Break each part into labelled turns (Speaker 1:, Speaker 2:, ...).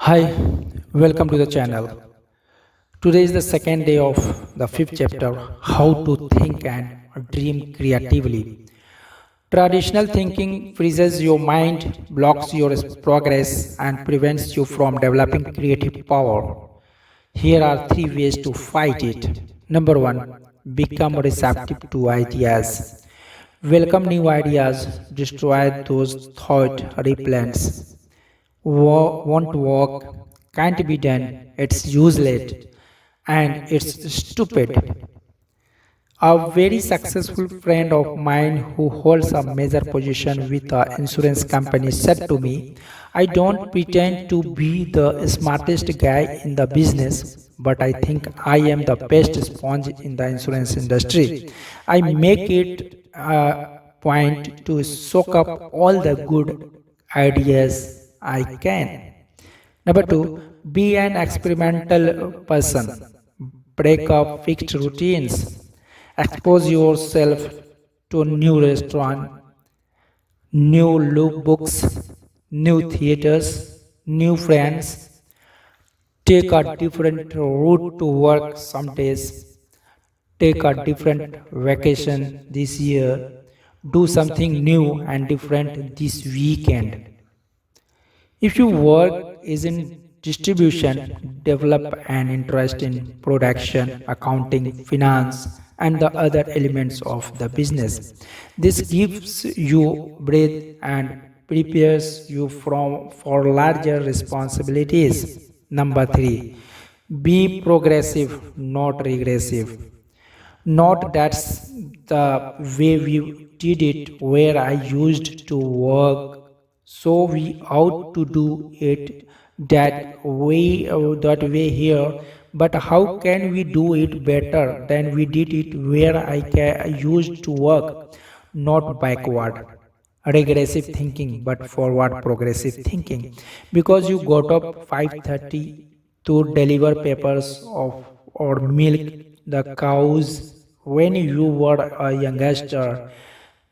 Speaker 1: Hi, welcome to the channel. Today is the second day of the fifth chapter, How to Think and Dream Creatively. Traditional thinking freezes your mind, blocks your progress, and prevents you from developing creative power. Here are three ways to fight it. Number one, become receptive to ideas. Welcome new ideas, destroy those thought replants won't work, can't be done, it's useless, and it's stupid. A very successful friend of mine who holds a major position with an insurance company said to me, I don't pretend to be the smartest guy in the business, but I think I am the best sponge in the insurance industry. I make it a point to soak up all the good ideas I can. Number two, be an experimental person. Break up fixed routines. Expose yourself to new restaurant, new lookbooks, new theaters, new friends. Take a different route to work some days. Take a different vacation this year. Do something new and different this weekend. If your work is in distribution, develop an interest in production, accounting, finance, and the other elements of the business. This gives you breadth and prepares you for larger responsibilities. Number three, be progressive, not regressive. Not that's the way we did it where I used to work, so we ought to do it that way here. But how can we do it better than we did it where I used to work? Not backward regressive thinking but forward progressive thinking, because you got up 5:30 to deliver papers of or milk the cows when you were a youngster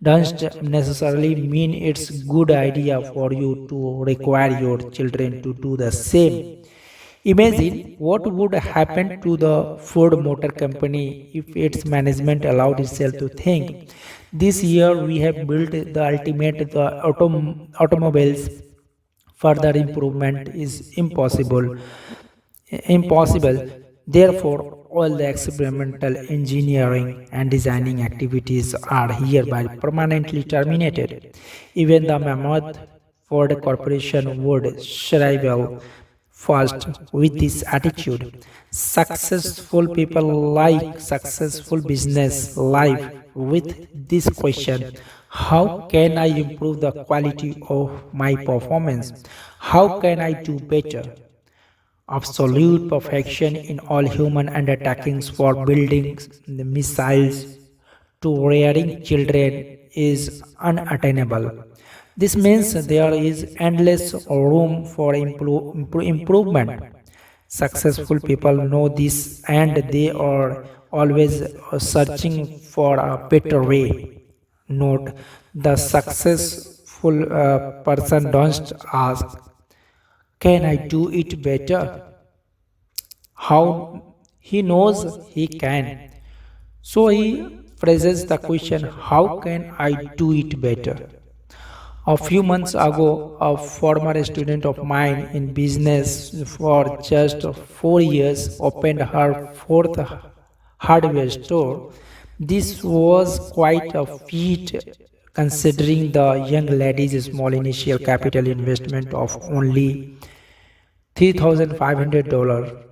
Speaker 1: doesn't necessarily mean it's good idea for you to require your children to do the same. Imagine what would happen to the Ford Motor Company if its management allowed itself to think. This year we have built the ultimate automobiles. Further improvement is impossible. Therefore, all the experimental engineering and designing activities are hereby permanently terminated. Even the mammoth Ford Corporation would shrivel fast with this attitude. Successful people like successful business life with this question: how can I improve the quality of my performance? How can I do better? Absolute perfection in all human undertakings, for building the missiles to rearing children, is unattainable. This means there is endless room for improvement. Successful people know this and they are always searching for a better way. Note, the successful person don't ask, can I do it better? How he knows he can. So he phrases the question, how can I do it better? A few months ago, a former student of mine in business for just 4 years opened her fourth hardware store. This was quite a feat considering the young lady's small initial capital investment of only $3,500.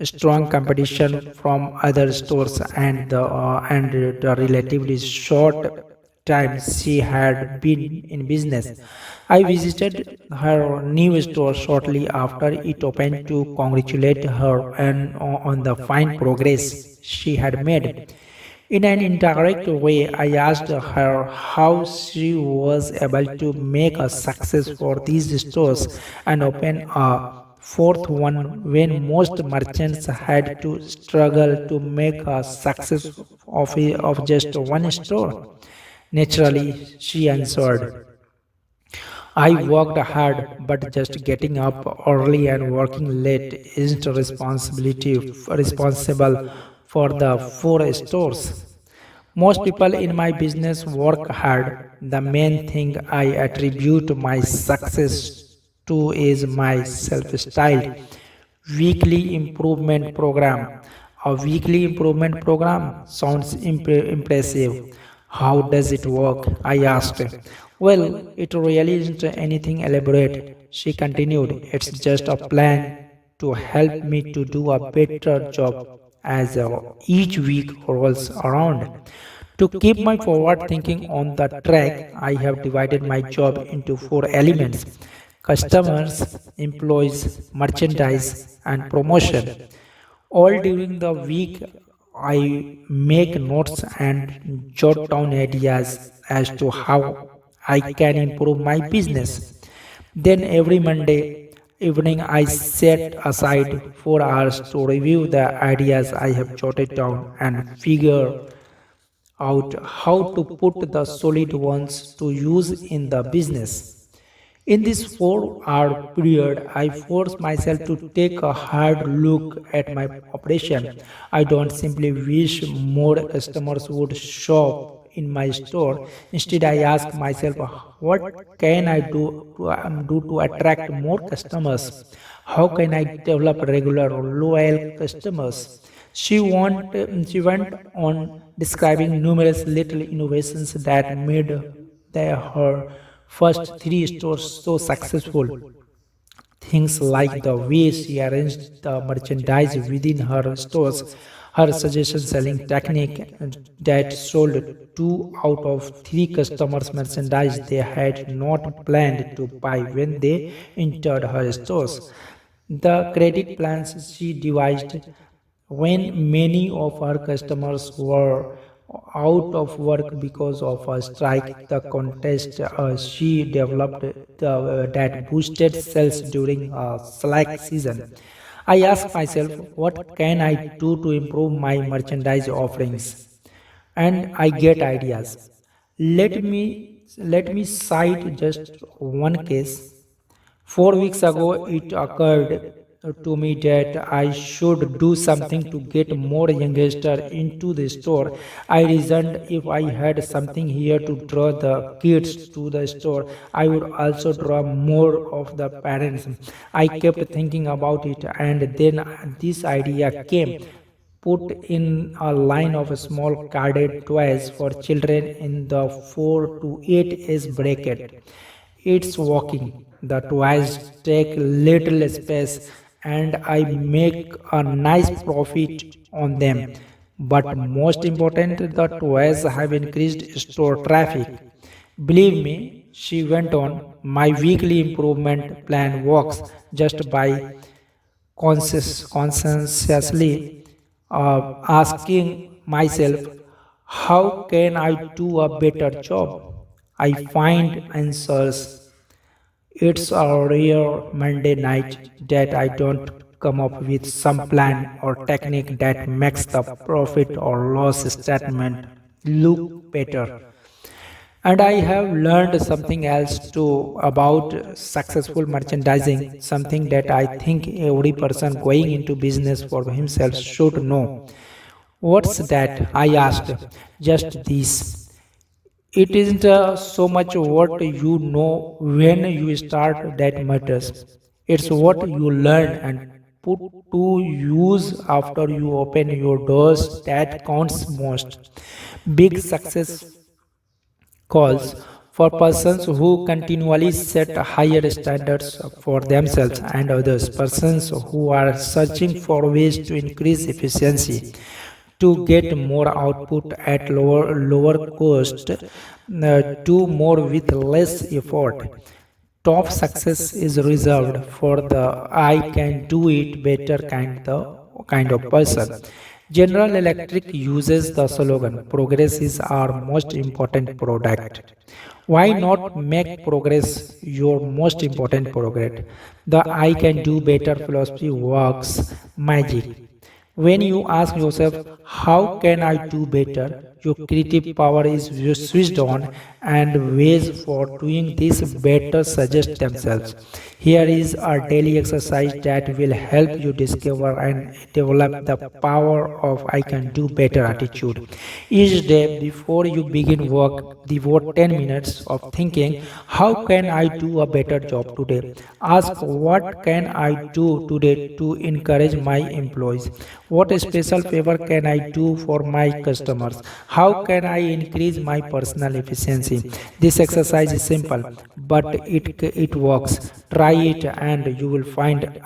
Speaker 1: Strong competition from other stores and the relatively short time she had been in business. I visited her new store shortly after it opened to congratulate her on the fine progress she had made. In an indirect way, I asked her how she was able to make a success for these stores and open a fourth one when most merchants had to struggle to make a success of just one store. Naturally, she answered, I worked hard, but just getting up early and working late isn't responsible for the four stores. Most people in my business work hard. The main thing I attribute my success to is my self-styled weekly improvement program. A weekly improvement program sounds impressive. How does it work? I asked. Well, it really isn't anything elaborate, she continued. It's just a plan to help me to do a better job as each week rolls around. To keep my forward thinking on the track, I have divided my job into four elements: customers, employees, merchandise, and promotion. All during the week, I make notes and jot down ideas as to how I can improve my business. Then every Monday evening, I set aside 4 hours to review the ideas I have jotted down and figure out how to put the solid ones to use in the business. In this 4 hour period, I force myself to take a hard look at my operation. I don't simply wish more customers would shop in my store. Instead, I ask myself, what can I do to attract more customers? How can I develop regular loyal customers? She went on describing numerous little innovations that made her first three stores so successful. Things like the way she arranged the merchandise within her stores, her suggestion selling technique that sold two out of three customers' merchandise they had not planned to buy when they entered her stores. The credit plans she devised when many of her customers were out of work because of a strike, the contest she developed that boosted sales during a slack season. I ask myself, what can I do to improve my merchandise offerings? And I get ideas. Let me let me cite just one case. 4 weeks ago, it occurred to me that I should do something to get more youngsters into the store. I reasoned if I had something here to draw the kids to the store, I would also draw more of the parents. I kept thinking about it, and then this idea came. Put in a line of small carded toys for children in the 4 to 8 age bracket. It's walking. The toys take little space and I make a nice profit on them. But most important, the toys have increased store traffic. Believe me, she went on, my weekly improvement plan works just by conscientiously asking myself, how can I do a better job? I find answers. It's a rare Monday night that I don't come up with some plan or technique that makes the profit or loss statement look better. And I have learned something else too about successful merchandising, something that I think every person going into business for himself should know. What's that? I asked. Just this. It isn't so much what you know when you start that matters. It's what you learn and put to use after you open your doors that counts most. Big success calls for persons who continually set higher standards for themselves and others, persons who are searching for ways to increase efficiency, to get more output at lower cost, do more with less effort. Top success is reserved for the I can do it better kind of person. General Electric uses the slogan progress is our most important product. Why not make progress your most important product? The I can do better philosophy works magic. When you ask yourself, how can I do better? Your creative power is switched on, and ways for doing this better suggest themselves. Here is a daily exercise that will help you discover and develop the power of I can do better attitude. Each day, before you begin work, devote 10 minutes of thinking, how can I do a better job today? Ask, what can I do today to encourage my employees? What special favor can I do for my customers? How can I increase my personal efficiency? This exercise is simple, but it works. Try it and you will find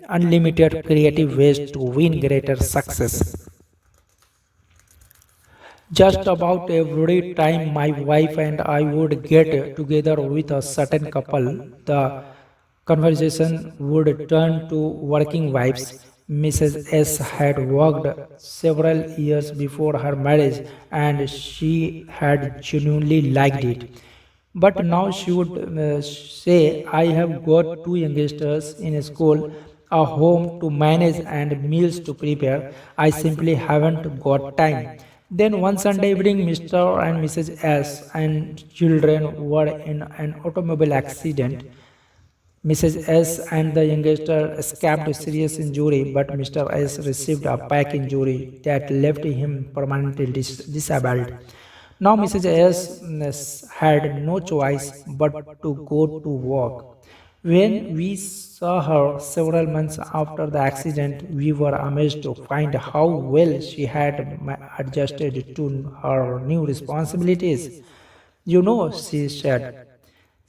Speaker 1: unlimited creative ways to win greater success. Just about every time my wife and I would get together with a certain couple, the conversation would turn to working wives. Mrs. S had worked several years before her marriage and she had genuinely liked it. But now she would say, I have got two youngsters in school, a home to manage, and meals to prepare. I simply haven't got time. Then one Sunday evening, Mr. and Mrs. S and children were in an automobile accident. Mrs. S and the youngster escaped serious injury, but Mr. S received a back injury that left him permanently disabled. Now Mrs. S had no choice but to go to work. When we saw her several months after the accident, we were amazed to find how well she had adjusted to her new responsibilities. You know, she said,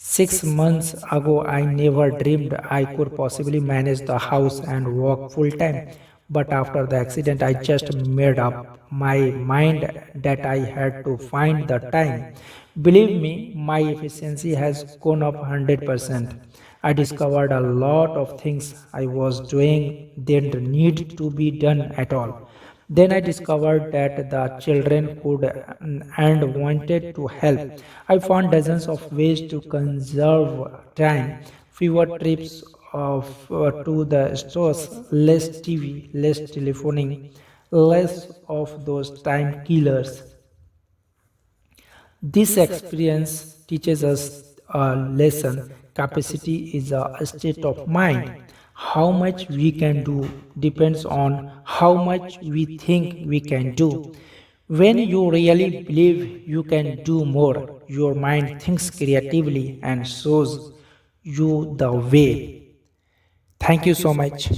Speaker 1: 6 months ago, I never dreamed I could possibly manage the house and work full time. But after the accident, I just made up my mind that I had to find the time. Believe me, my efficiency has gone up 100%. I discovered a lot of things I was doing didn't need to be done at all. Then I discovered that the children could and wanted to help. I found dozens of ways to conserve time, fewer trips to the stores, less TV, less telephoning, less of those time killers. This experience teaches us a lesson. Capacity is a state of mind. How much we can do depends on how much we think we can do. When you really believe you can do more, your mind thinks creatively and shows you the way. Thank you so much.